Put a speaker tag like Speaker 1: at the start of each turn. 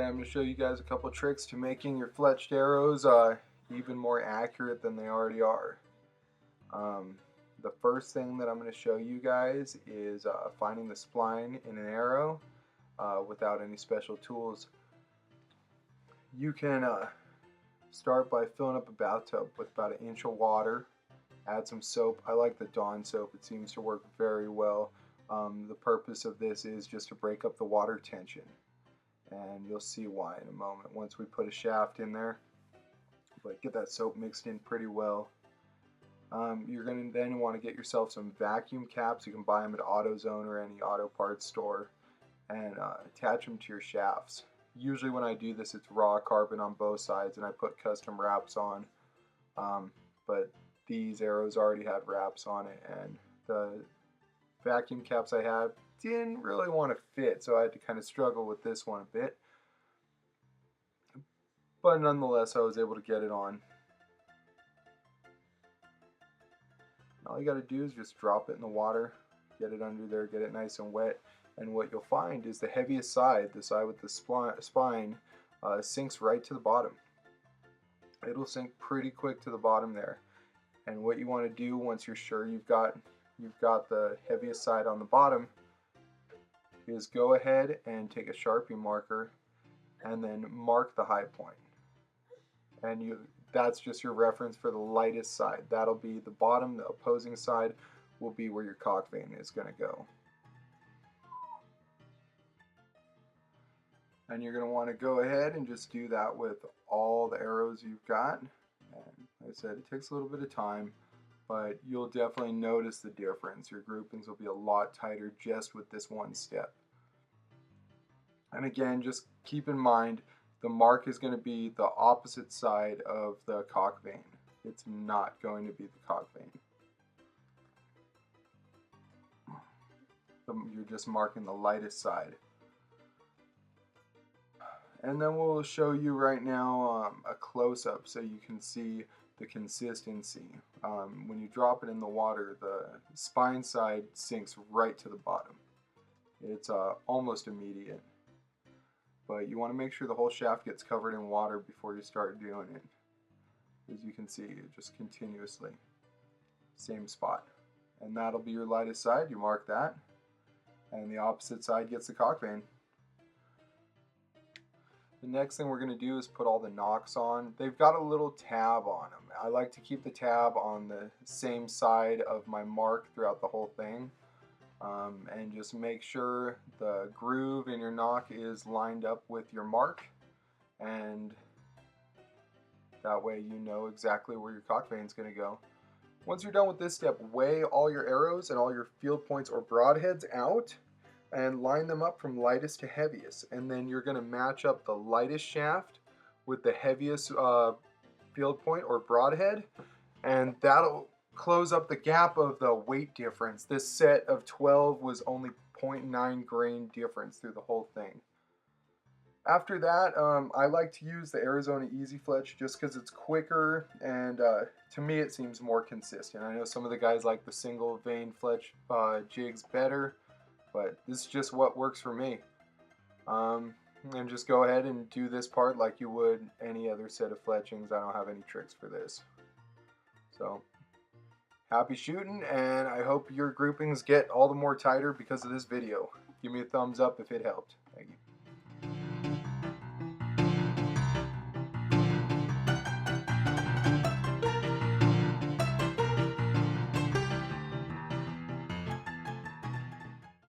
Speaker 1: Today I'm going to show you guys a couple tricks to making your fletched arrows even more accurate than they already are. The first thing that I'm going to show you guys is finding the spline in an arrow without any special tools. You can start by filling up a bathtub with about 1 inch of water. Add some soap. I like the Dawn soap. It seems to work very well. The purpose of this is just to break up the water tension, and you'll see why in a moment once we put a shaft in there. But get that soap mixed in pretty well. You're going to then want to get yourself some vacuum caps. You can buy them at AutoZone or any auto parts store, and attach them to your shafts. Usually when I do this, it's raw carbon on both sides, and I put custom wraps on. But these arrows already had wraps on it, and the vacuum caps I had didn't really want to fit, so I had to kind of struggle with this one a bit. But nonetheless, I was able to get it on. All you got to do is just drop it in the water, get it under there, get it nice and wet, and what you'll find is the heaviest side, the side with the spine, sinks right to the bottom. It'll sink pretty quick to the bottom there. And what you want to do once you're sure you've got the heaviest side on the bottom is go ahead and take a Sharpie marker and then mark the high point. And that's just your reference for the lightest side. That'll be the bottom. The opposing side will be where your cock vein is going to go. And you're going to want to go ahead and just do that with all the arrows you've got. And like I said, it takes a little bit of time, but you'll definitely notice the difference. Your groupings will be a lot tighter just with this one step. And again, just keep in mind, the mark is going to be the opposite side of the cock vein. It's not going to be the cock vein. You're just marking the lightest side. And then we'll show you right now a close-up so you can see the consistency. When you drop it in the water, the spine side sinks right to the bottom. It's almost immediate. But you want to make sure the whole shaft gets covered in water before you start doing it. As you can see, just continuously. Same spot. And that'll be your lightest side. You mark that. And the opposite side gets the cock vein. The next thing we're going to do is put all the nocks on. They've got a little tab on them. I like to keep the tab on the same side of my mark throughout the whole thing. And just make sure the groove in your nock is lined up with your mark, and that way you know exactly where your cock vein is going to go. Once you're done with this step, weigh all your arrows and all your field points or broadheads out and line them up from lightest to heaviest, and then you're going to match up the lightest shaft with the heaviest field point or broadhead, and that'll close up the gap of the weight difference. This set of 12 was only 0.9 grain difference through the whole thing. After that, I like to use the Arizona Easy Fletch just because it's quicker, and to me it seems more consistent. I know some of the guys like the single vein Fletch jigs better, but this is just what works for me. And just go ahead and do this part like you would any other set of fletchings. I don't have any tricks for this. So happy shooting, and I hope your groupings get all the more tighter because of this video. Give me a thumbs up if it helped. Thank you.